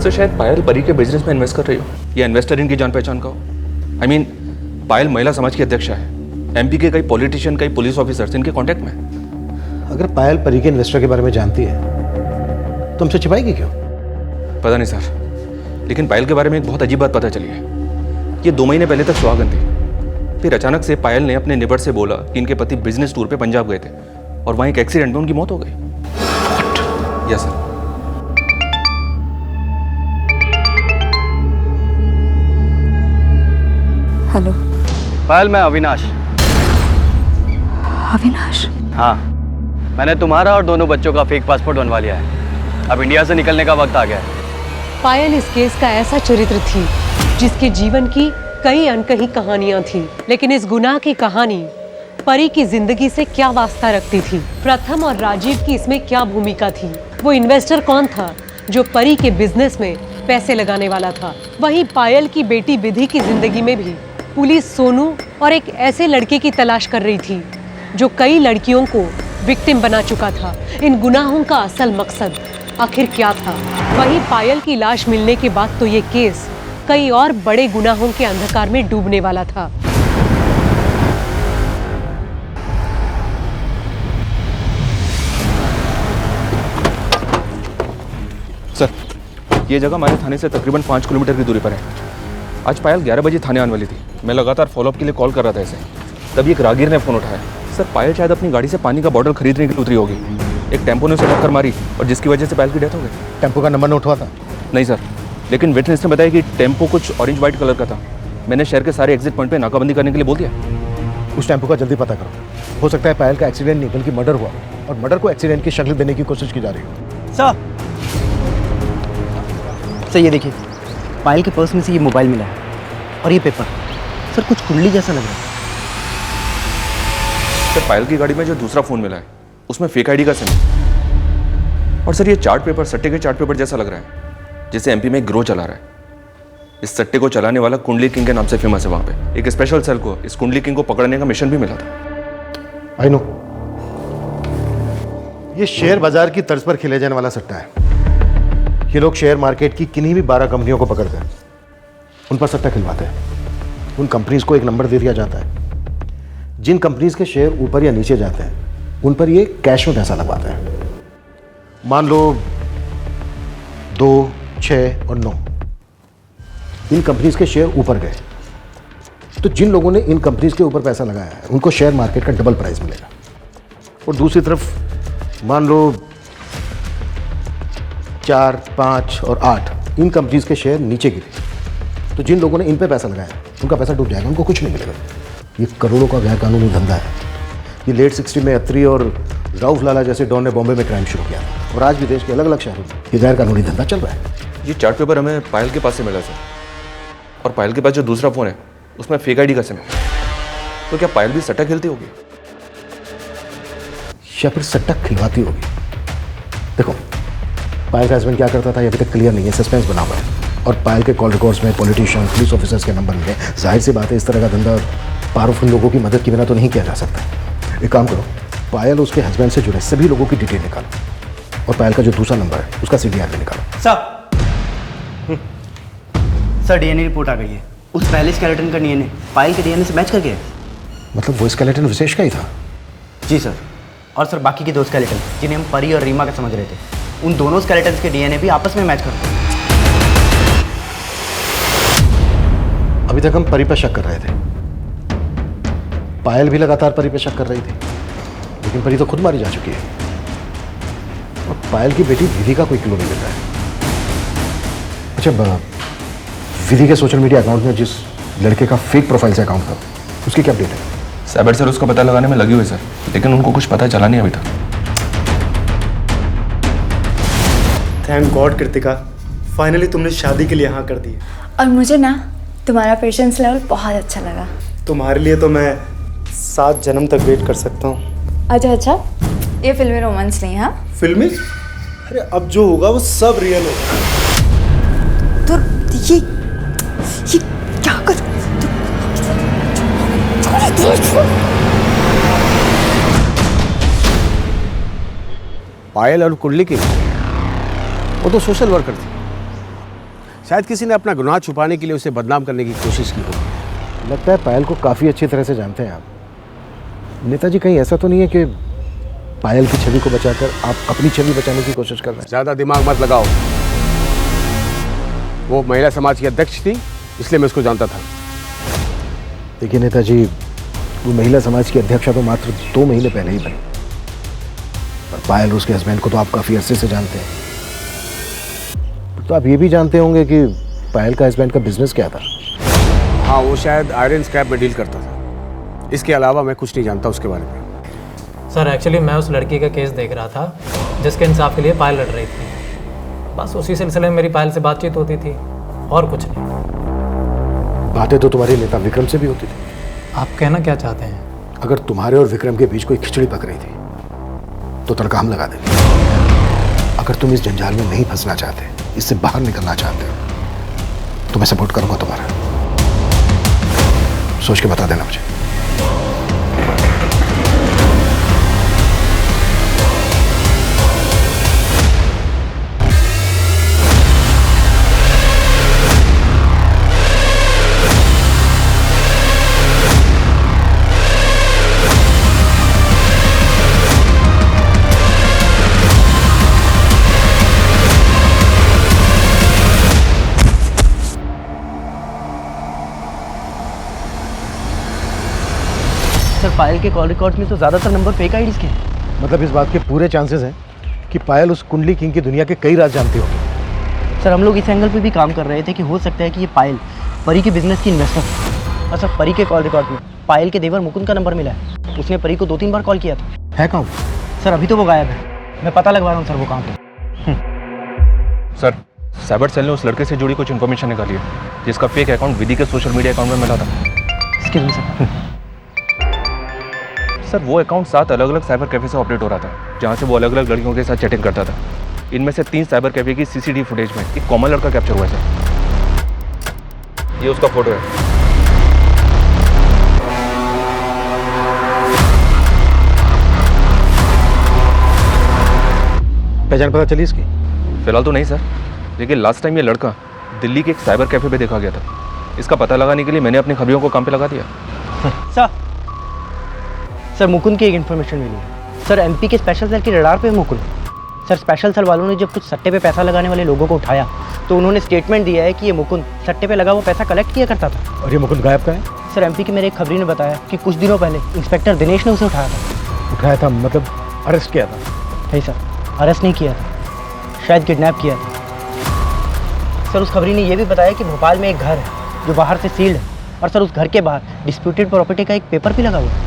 सर शायद पायल परी के बिजनेस में इन्वेस्ट कर रही हो, या इन्वेस्टर इनकी जान पहचान का हो। I mean, पायल महिला समाज की अध्यक्षा है, MP के कई पॉलिटिशियन, कई पुलिस ऑफिसर्स इनके कांटेक्ट में है। अगर पायल परी के इन्वेस्टर के बारे में जानती है तो हमसे छिपाएगी क्यों? पता नहीं सर, लेकिन पायल के बारे में एक बहुत अजीब बात पता चली है। ये 2 महीने पहले तक सुहागन थी, फिर अचानक से पायल ने अपने नेबर से बोला कि इनके पति बिजनेस टूर पे पंजाब गए थे और वहीं एक एक्सीडेंट में उनकी मौत हो गई। Yes sir. हेलो पायल, मैं अविनाश। अविनाश? हाँ, मैंने तुम्हारा और दोनों बच्चों का फेक पासपोर्ट बनवा लिया है। अब इंडिया से निकलने का वक्त आ गया है। पायल इस केस का ऐसा चरित्र थी जिसके जीवन की कई अनकही कहानियां थी, लेकिन इस गुनाह की कहानी परी की जिंदगी से क्या वास्ता रखती थी? प्रथम और राजीव की इसमें क्या भूमिका थी? वो इन्वेस्टर कौन था जो परी के बिजनेस में पैसे लगाने वाला था? वहीं पायल की बेटी विधि की जिंदगी में भी पुलिस सोनू और एक ऐसे लड़के की तलाश कर रही थी जो कई लड़कियों को विक्टिम बना चुका था। इन गुनाहों का असल मकसद आखिर क्या था? वहीं पायल की लाश मिलने के बाद तो ये केस कई और बड़े गुनाहों के अंधकार में डूबने वाला था। सर, ये जगह हमारे थाने से तकरीबन 5 किलोमीटर की दूरी पर है। आज पायल 11 बजे थाने आने वाली थी। मैं लगातार फॉलोअप के लिए कॉल कर रहा था इसे, तभी एक राहगीर ने फ़ोन उठाया। सर, पायल शायद अपनी गाड़ी से पानी का बॉटल खरीदने के लिए उतरी होगी। एक टेम्पो ने उसे टक्कर मारी और जिसकी वजह से पायल की डेथ हो गई। टेम्पो का नंबर नोट हुआ था? नहीं सर, लेकिन विटनेस ने बताया कि टेम्पो कुछ ऑरेंज वाइट कलर का था। मैंने शहर के सारे एग्जिट पॉइंट पे नाकाबंदी करने के लिए बोल दिया। उस टेम्पो का जल्दी पता करो। हो सकता है पायल का एक्सीडेंट नहीं बल्कि मर्डर हुआ, और मर्डर को एक्सीडेंट की शक्ल देने की कोशिश की जा रही हो। सर ये देखिए, पायल के पर्स में से ये मोबाइल मिला है और ये पेपर। सर कुछ कुंडली जैसा लग रहा है। सर, पायल की गाड़ी में जो दूसरा फ़ोन मिला है उसमें फेक आईडी का सिम है। और सर, ये चार्ट पेपर सट्टे के चार्ट पेपर जैसा लग रहा है, जिसे MP में एक ग्रो चला रहा है। इस सट्टे को चलाने वाला कुंडली किंग के नाम से फेमस है। वहाँ पे एक स्पेशल सेल को इस कुंडली किंग को पकड़ने का मिशन भी मिला था। आई नो, ये शेयर बाजार की तर्ज पर खेले जाने वाला सट्टा है। ये लोग शेयर मार्केट की किन्हीं भी 12 कंपनियों को पकड़ते हैं, उन पर सट्टा खिलवाते हैं। उन कंपनीज को एक नंबर दे दिया जाता है। जिन कंपनीज के शेयर ऊपर या नीचे जाते हैं उन पर ये कैश में पैसा लगवाते हैं। मान लो 2, 6 और 9 इन कंपनीज के शेयर ऊपर गए, तो जिन लोगों ने इन कंपनीज के ऊपर पैसा लगाया है उनको शेयर मार्केट का डबल प्राइस मिलेगा। और दूसरी तरफ मान लो 4, 5 और 8 इन कंपनीज के शेयर नीचे गिरे, तो जिन लोगों ने इन पे पैसा लगाया उनका पैसा डूब जाएगा, उनको कुछ नहीं मिलेगा। ये करोड़ों का गैर कानूनी धंधा है। ये लेट 60 में अत्री और राउफ लाला जैसे डॉन ने बॉम्बे में क्राइम शुरू किया, और आज भी देश के अलग अलग शहरों में ये गैर कानूनी धंधा चल रहा है। ये चार्ट पेपर हमें पायल के पास से मिला सर। और पायल के पास जो दूसरा फ़ोन है उसमें फेक आईडी का सिम है, तो क्या पायल भी सट्टा खेलती होगी या फिर सट्टा खिलवाती होगी? देखो, पायल का हस्बैंड क्या करता था ये अभी तक क्लियर नहीं है, सस्पेंस बना हुआ है। और पायल के कॉल रिकॉर्ड्स में पॉलिटिशियन, पुलिस ऑफिसर्स के नंबर मिले। जाहिर सी बात है, इस तरह का धंधा पावरफुल लोगों की मदद के बिना तो नहीं किया जा सकता। एक काम करो, पायल उसके हस्बैंड से जुड़े सभी लोगों की डिटेल निकालो और पायल का जो दूसरा नंबर है उसका CDR भी निकालो। सर डीएनए रिपोर्ट आ गई है। उस पहले स्केलेटन का डीएनए पायल के डीएनए से मैच कर गया है। मतलब वो स्केलेटन विशेष का ही था? जी सर। और सर बाकी के 2 स्केलेटन जिन्हें हम परी और रीमा का समझ रहे थे, उन दोनों स्केलेटन के डीएनए भी आपस में मैच करते हैं। अभी तक हम परी पर शक कर रहे थे, पायल भी लगातार परी पर शक कर रही थी, लेकिन परी तो खुद मारी जा चुकी है और पायल की बेटी विधि का कोई क्लू नहीं मिल रहा है। अच्छा, विधि के सोशल मीडिया अकाउंट में जिस लड़के का फेक प्रोफाइल से अकाउंट था, उसकी क्या अपडेट है? साइबर सेल उसका पता लगाने में लगी हुई सर, लेकिन उनको कुछ पता चला नहीं अभी तक। थैंक गॉड कृतिका, फाइनली तुमने शादी के लिए हाँ कर दी। और मुझे ना तुम्हारा पेशेंस लेवल बहुत अच्छा लगा। तुम्हारे लिए तो मैं 7 जन्म तक वेट कर सकता हूँ। अच्छा, ये फिल्मी रोमांस नहीं है? फिल्मी? अरे अब जो होगा वो सब रियल होगा। तो ये क्या कर पायल और कुंडली की वो तो सोशल वर्कर थी। शायद किसी ने अपना गुनाह छुपाने के लिए उसे बदनाम करने की कोशिश की होगी। लगता है पायल को काफ़ी अच्छी तरह से जानते हैं आप। नेताजी, कहीं ऐसा तो नहीं है कि पायल की छवि को बचाकर आप अपनी छवि बचाने की कोशिश कर रहे हैं? ज़्यादा दिमाग मत लगाओ। वो महिला समाज की अध्यक्ष थी, इसलिए मैं उसको जानता था। देखिए नेताजी, वो महिला समाज की अध्यक्षा तो मात्र 2 महीने पहले ही बनी, और पायल उसके हस्बैंड को तो आप काफ़ी अरसे से जानते हैं। तो आप ये भी जानते होंगे कि पायल का हस्बैंड का बिजनेस क्या था? हाँ, वो शायद आयरन स्क्रैप में डील करता था। इसके अलावा मैं कुछ नहीं जानता उसके बारे में। सर एक्चुअली मैं उस लड़की का केस देख रहा था जिसके इंसाफ के लिए पायल लड़ रही थी। बस उसी सिलसिले में मेरी पायल से बातचीत होती थी, और कुछ नहीं। बातें तो तुम्हारे नेता विक्रम से भी होती थी। आप कहना क्या चाहते हैं? अगर तुम्हारे और विक्रम के बीच कोई खिचड़ी पक रही थी तो तड़का हम लगा देंगे। अगर तुम इस जंजाल में नहीं फंसना चाहते, इससे बाहर निकलना चाहते हो, तो मैं सपोर्ट करूंगा तुम्हारा। सोच के बता देना मुझे। पायल के कॉल रिकॉर्ड्स में तो ज़्यादातर नंबर फेक आईडीज़ के हैं। मतलब इस बात के पूरे चांसेस हैं कि पायल उस कुंडली किंग की दुनिया के कई राज जानती होगी। सर हम लोग इस एंगल पे भी काम कर रहे थे कि हो सकता है कि ये पायल परी के बिजनेस की इन्वेस्टर है। और सर परी के कॉल रिकॉर्ड में पायल के देवर मुकुंद का नंबर मिला है। उसने परी को 2-3 बार कॉल किया था। है कौन? सर अभी तो वो गायब है, मैं पता लगवा रहा हूँ सर वो कहाँ पे। सर साइबर सेल ने उस लड़के से जुड़ी कुछ इन्फॉर्मेशन निकाली है जिसका फेक अकाउंट विधि के सोशल मीडिया अकाउंट में मिला था। इसके लिए सर वो अकाउंट 7 अलग अलग साइबर कैफे से ऑपरेट हो रहा था, जहाँ से वो अलग अलग लड़कियों के साथ चैटिंग करता था। इनमें से 3 साइबर कैफे की CCTV फुटेज में एक कॉमन लड़का कैप्चर हुआ है सर। ये उसका फोटो है। पहचान पता चली इसकी? फिलहाल तो नहीं सर, लेकिन लास्ट टाइम ये लड़का दिल्ली के एक साइबर कैफे पे देखा गया था। इसका पता लगाने के लिए मैंने अपनी खबरियों को काम पे लगा दिया। सर मुकुंद की एक इन्फॉर्मेशन मिली है। सर MP के स्पेशल सेल की रडार पे है मुकुंद। सर स्पेशल सेल वालों ने जब कुछ सट्टे पे पैसा लगाने वाले लोगों को उठाया तो उन्होंने स्टेटमेंट दिया है कि ये मुकुंद सट्टे पे लगा वो पैसा कलेक्ट किया करता था। और ये मुकुंद गायब का है? सर MP के मेरे एक खबरी ने बताया कि कुछ दिनों पहले इंस्पेक्टर दिनेश ने उसे उठाया था। उठाया था मतलब अरेस्ट किया था? नहीं सर, अरेस्ट नहीं किया था, शायद किडनैप किया था। सर उस खबरी ने यह भी बताया कि भोपाल में एक घर है जो बाहर से सील्ड है, और सर उस घर के बाहर डिस्प्यूटेड प्रॉपर्टी का एक पेपर भी लगा हुआ है।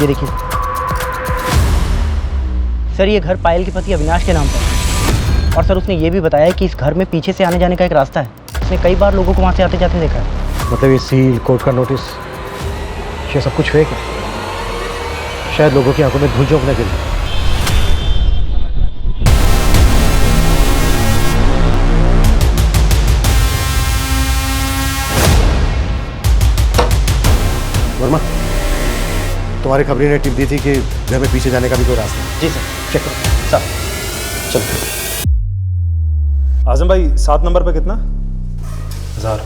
ये देखिए सर, ये घर पायल के पति अविनाश के नाम पर है। और सर उसने ये भी बताया कि इस घर में पीछे से आने जाने का एक रास्ता है। उसने कई बार लोगों को वहाँ से आते जाते देखा है। मतलब ये सील, कोर्ट का नोटिस, ये सब कुछ फेक है। शायद लोगों की आंखों में धूल झोंकने के लिए। वर्मा, तुम्हारी खबरी ने टिप दी थी कि घर में पीछे जाने का भी कोई रास्ता है। जी सर, चेक करो। सर चलो। आजम भाई 7 नंबर पे कितना? 1000।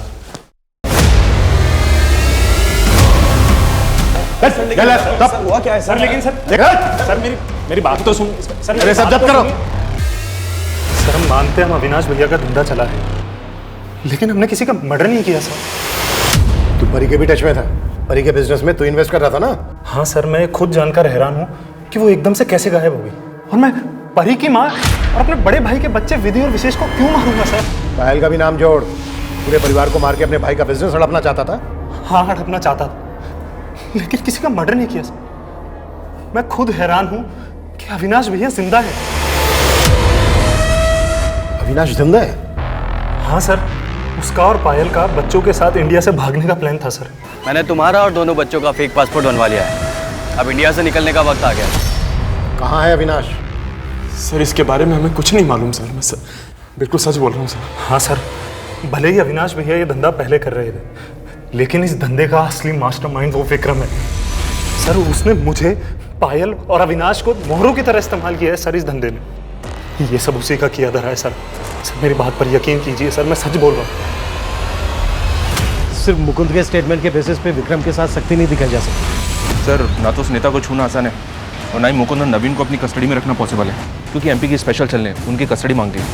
हुआ क्या है सर? लेकिन सर देखा सर मेरी बात तो सुन सर। अरे सब जब्त करो। सर हम मानते हैं हम अविनाश भैया का धंधा चला है, लेकिन हमने किसी का मर्डर नहीं किया सर। तू परी के भी टच में था। परी के बिजनेस में तू इन्वेस्ट कर रहा था ना? हाँ सर, मैं खुद जानकर हैरान हूँ कि वो एकदम से कैसे गायब हो गई, और मैं परी की माँ और अपने बड़े भाई के बच्चे विधि और विशेष को क्यों मारूंगा सर? पायल का भी नाम जोड़। पूरे परिवार को मार के अपने भाई का बिजनेस हड़पना चाहता था। हाँ, हड़पना चाहता था, लेकिन किसी का मर्डर नहीं किया सर। मैं खुद हैरान हूँ कि अविनाश भैया जिंदा है। अविनाश जिंदा है? हाँ सर, उसका और पायल का बच्चों के साथ इंडिया से भागने का प्लान था सर। मैंने तुम्हारा और दोनों बच्चों का फेक पासपोर्ट बनवा लिया है। अब इंडिया से निकलने का वक्त आ गया है। कहाँ है अविनाश? सर इसके बारे में हमें कुछ नहीं मालूम सर। मैं बिल्कुल सच बोल रहा हूँ सर। हाँ सर, भले ही अविनाश भैया ये धंधा पहले कर रहे थे, लेकिन इस धंधे का असली मास्टरमाइंड वो विक्रम है सर। उसने मुझे, पायल और अविनाश को मोहरों की तरह इस्तेमाल किया है सर इस धंधे में। ये सब उसी का किया धरा है सर। सर मेरी बात पर यकीन कीजिए सर, मैं सच बोल रहा हूँ। सिर्फ मुकुंद के स्टेटमेंट के बेसिस पे विक्रम के साथ सख्ती नहीं दिखाई जा सकती। सर ना तो उस नेता को छूना आसान है और ना ही मुकुंद और नवीन को अपनी कस्टडी में रखना पॉसिबल है, क्योंकि एमपी की स्पेशल चल रहे हैं, उनकी कस्टडी मांगती है।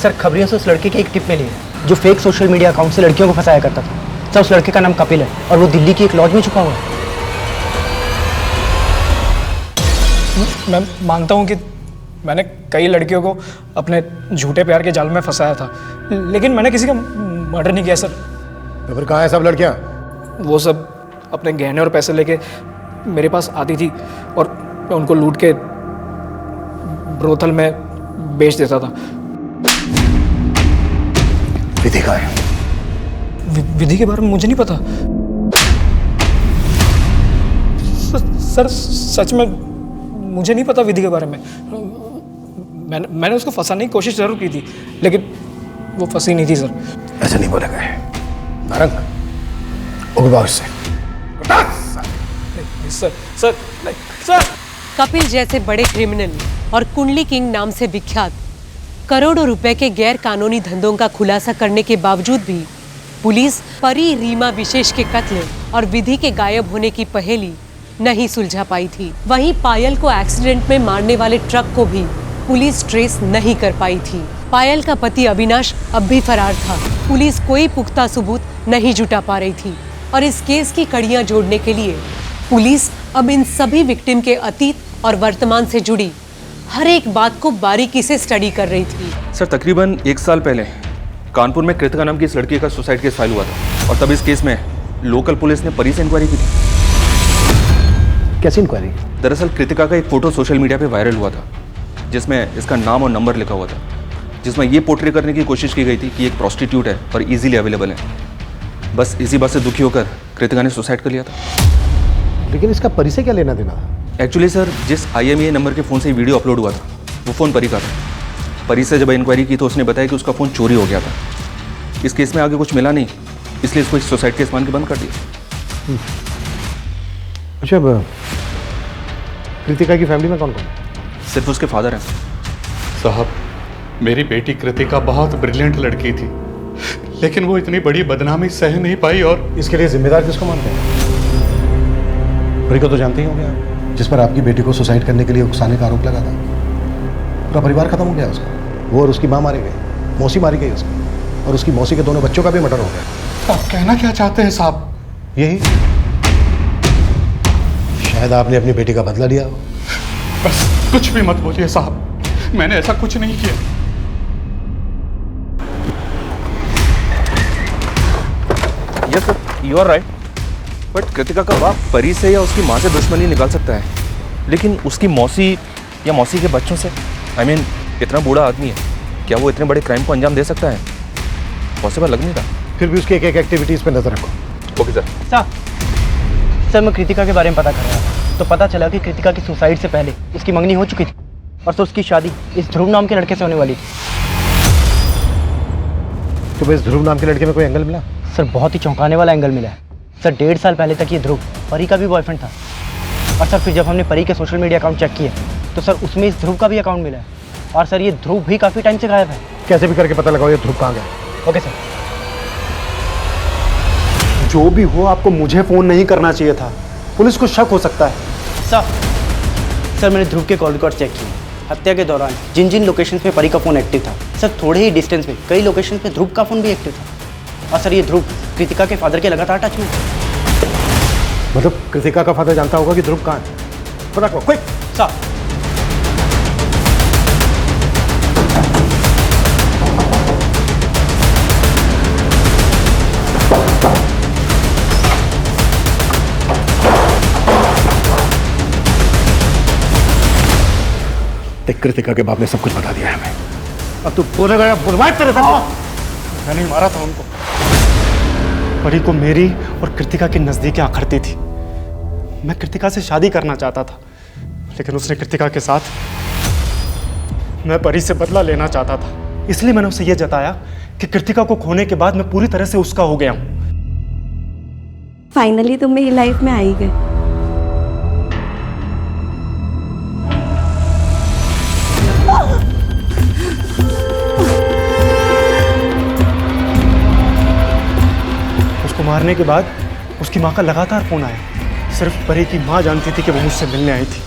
सर खबरियों से उस लड़के की एक टिप मिली है जो फेक सोशल मीडिया अकाउंट से लड़कियों को फंसाया करता था। सर उस लड़के का नाम कपिल है और वो दिल्ली की एक लॉज में छुपा हुआ है। मैं मानता हूँ कि मैंने कई लड़कियों को अपने झूठे प्यार के जाल में फंसाया था, लेकिन मैंने किसी का मर्डर नहीं किया सर। तो फिर कहाँ है सब लड़कियाँ? वो सब अपने गहने और पैसे लेके मेरे पास आती थी और मैं उनको लूट के ब्रोथल में बेच देता था। विधि कहाँ है? विधि के बारे में मुझे नहीं पता सर। सच में मुझे नहीं पता विधि के बारे में। मैंने उसको फंसाने की कोशिश जरूर की थी, लेकिन वो फंसी नहीं थी सर। ऐसा नहीं बोला गया। नारंग उगवा उससे। सर कपिल जैसे बड़े क्रिमिनल और कुंडली किंग नाम से विख्यात करोड़ों रुपए के गैर कानूनी धंधों का खुलासा करने के बावजूद भी पुलिस परी रीमा विशेष के कत्ल और विधि के गायब होने की पहेली नहीं सुलझा पाई थी। वहीं पायल को एक्सीडेंट में मारने वाले ट्रक को भी पुलिस ट्रेस नहीं कर पाई थी। पायल का पति अविनाश अब भी फरार था। पुलिस कोई पुख्ता सबूत नहीं जुटा पा रही थी और इस केस की कड़ियां जोड़ने के लिए पुलिस अब इन सभी विक्टिम के अतीत और वर्तमान से जुड़ी हर एक बात को बारीकी से स्टडी कर रही थी। सर तकरीबन 1 साल पहले कानपुर में कृतिका नाम की इस लड़की का सुसाइड केस फाइल हुआ था और तब इस केस में लोकल पुलिस ने परी से इंक्वायरी की थी। कैसी इंक्वायरी? दरअसल कृतिका का एक फोटो सोशल मीडिया पे वायरल हुआ था जिसमें इसका नाम और नंबर लिखा हुआ था, जिसमें ये पोर्ट्रे करने की कोशिश की गई थी कि एक प्रोस्टिट्यूट है और इजीली अवेलेबल है। बस इसी बात से दुखी होकर कृतिका ने सुसाइड कर लिया था। लेकिन इसका परी से क्या लेना देना? एक्चुअली सर जिस IMEI नंबर के फ़ोन से वीडियो अपलोड हुआ था वो फ़ोन परी का था। परी से जब इंक्वायरी की तो उसने बताया कि उसका फ़ोन चोरी हो गया था। इस केस में आगे कुछ मिला नहीं, इसलिए इसको सुसाइड केस मान के बंद कर दिया। अच्छा, कृतिका की फैमिली में कौन कौन? सिर्फ उसके फादर हैं। साहब मेरी बेटी कृतिका बहुत ब्रिलियंट लड़की थी, लेकिन वो इतनी बड़ी बदनामी सह नहीं पाई। और इसके लिए जिम्मेदार किसको मानते हैं? परी को तो जानते ही होंगे आप, जिस पर आपकी बेटी को सुसाइड करने के लिए उकसाने का आरोप लगा था। पूरा परिवार खत्म हो गया उसका। वो और उसकी माँ मारी गई, मौसी मारी गई उसकी, और उसकी मौसी के दोनों बच्चों का भी मर्डर हो गया। आप कहना क्या चाहते हैं साहब? यही, शायद आपने अपनी बेटी का बदला लिया हो। बस कुछ भी मत बोलिए साहब, मैंने ऐसा कुछ नहीं किया। Yes sir, you are right. But Kritika का बाप परी से या उसकी माँ से दुश्मनी निकाल सकता है, लेकिन उसकी मौसी या मौसी के बच्चों से, I mean, इतना बूढ़ा आदमी है, क्या वो इतने बड़े क्राइम को अंजाम दे सकता है? पॉसिबल लग नहीं रहा। फिर भी उसकी एक एक एक्टिविटीज पे नजर रखो। Okay sir. सर मैं कृतिका के बारे में पता कर रहा था, तो पता चला कि कृतिका की सुसाइड से पहले उसकी मंगनी हो चुकी थी और तो उसकी शादी इस ध्रुव नाम के लड़के से होने वाली थी। तुम्हें इस ध्रुव नाम के लड़के में कोई एंगल मिला? सर बहुत ही चौंकाने वाला एंगल मिला है। सर 1.5 साल पहले तक ये ध्रुव परी का भी बॉयफ्रेंड था, और सर फिर जब हमने परी के सोशल मीडिया अकाउंट चेक किए तो सर उसमें इस ध्रुव का भी अकाउंट मिला है। और सर ये ध्रुव भी काफ़ी टाइम से गायब है। कैसे भी करके पता लगाओ ये ध्रुव कहाँ गया। Okay sir. जो भी हो, आपको मुझे फोन नहीं करना चाहिए था, पुलिस को शक हो सकता है। सर मैंने ध्रुव के कॉल रिकॉर्ड चेक किए। हत्या के दौरान जिन जिन लोकेशन पे परी का फ़ोन एक्टिव था, सर थोड़े ही डिस्टेंस पे कई लोकेशन पे ध्रुव का फ़ोन भी एक्टिव था। और सर ये ध्रुव कृतिका के फादर के लगातार टच में। मतलब कृतिका का फादर जानता होगा कि ध्रुव कहाँ है? पता करो क्विक। सर कृतिका के बाप ने सब कुछ बता दिया है हमें। अब तू बोले गया बुलवाए तेरे साथ। मैंने ही मारा था उनको। परी को मेरी और कृतिका की नजदीकें आखरती थी। मैं कृतिका से शादी करना चाहता था, लेकिन उसने कृतिका के साथ। मैं परी से बदला लेना चाहता था, इसलिए मैंने उसे यह जताया कि कृतिका को खोने के बाद मैं पूरी तरह से उसका हो गया हूं। फाइनली तुम मेरी लाइफ में आई गए। उसको मारने के बाद उसकी माँ का लगातार फोन आया। सिर्फ परी की माँ जानती थी कि वो मुझसे मिलने आई थी।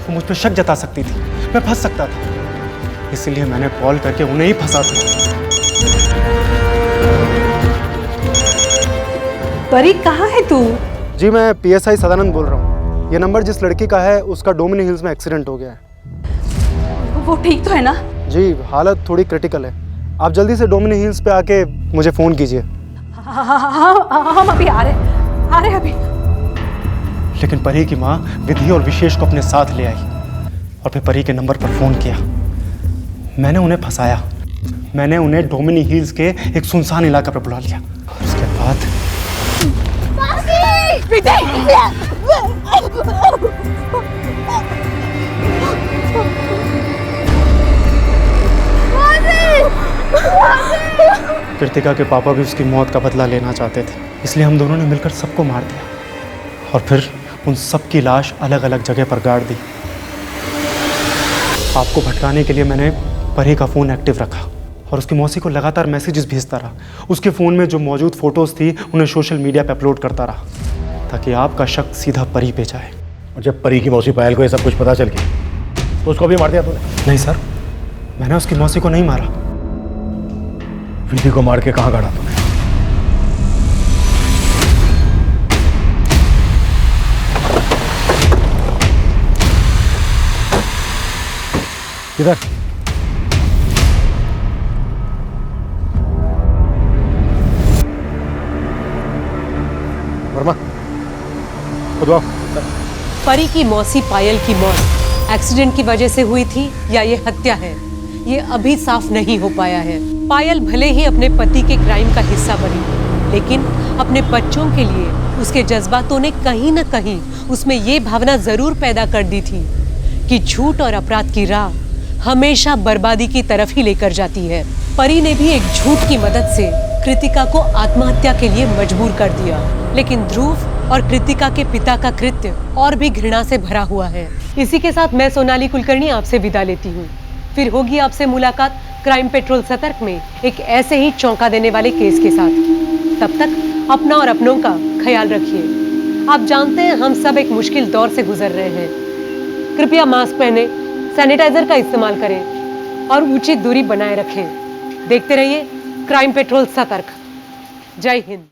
वो मुझ पर शक जता सकती थी, मैं फंस सकता था, इसलिए मैंने कॉल करके उन्हें ही फंसा था। परी कहाँ है तू? जी मैं PSI सदानंद बोल रहा हूँ। ये नंबर जिस लड़की का है उसका डोमिनी हिल्स में एक्सीडेंट हो गया है। वो ठीक तो है ना? जी हालत थोड़ी क्रिटिकल है। आप जल्दी से डोमिनी हिल्स पे आके मुझे फ़ोन कीजिए। हम अभी आ रहे अभी। लेकिन परी की माँ विधि और विशेष को अपने साथ ले आई और फिर परी के नंबर पर फ़ोन किया। मैंने उन्हें फंसाया। मैंने उन्हें डोमिनी हिल्स के एक सुनसान इलाका पर बुला लिया। और उसके बाद कृतिका के पापा भी उसकी मौत का बदला लेना चाहते थे, इसलिए हम दोनों ने मिलकर सबको मार दिया और फिर उन सब की लाश अलग अलग जगह पर गाड़ दी। आपको भटकाने के लिए मैंने परी का फ़ोन एक्टिव रखा और उसकी मौसी को लगातार मैसेजेस भेजता रहा। उसके फ़ोन में जो मौजूद फ़ोटोज़ थी उन्हें सोशल मीडिया पर अपलोड करता रहा ताकि आपका शक सीधा परी पे जाए। और जब परी की मौसी पायल को ये सब कुछ पता चल गया तो उसको भी मार दिया तूने? नहीं सर, मैंने उसकी मौसी को नहीं मारा। विधि को मार के कहाँ गाड़ा तूने? किधर? वर्मा, खुद आओ। परी की मौसी पायल की मौत एक्सीडेंट की वजह से हुई थी या ये हत्या है, ये अभी साफ नहीं हो पाया है। पायल भले ही अपने पति के क्राइम का हिस्सा बनी, लेकिन अपने बच्चों के लिए उसके जज्बातों ने कहीं न कहीं उसमें ये भावना जरूर पैदा कर दी थी कि झूठ और अपराध की राह हमेशा बर्बादी की तरफ ही लेकर जाती है। परी ने भी एक झूठ की मदद से कृतिका को आत्महत्या के लिए मजबूर कर दिया, लेकिन ध्रुव और कृतिका के पिता का कृत्य और भी घृणा से भरा हुआ है। इसी के साथ मैं सोनाली कुलकर्णी आपसे विदा लेती हूँ। फिर होगी आपसे मुलाकात क्राइम पेट्रोल सतर्क में एक ऐसे ही चौंका देने वाले केस के साथ। तब तक अपना और अपनों का ख्याल रखिए। आप जानते हैं हम सब एक मुश्किल दौर से गुजर रहे हैं। कृपया मास्क पहने, सैनिटाइजर का इस्तेमाल करें और उचित दूरी बनाए रखें। देखते रहिए क्राइम पेट्रोल सतर्क। जय हिंद।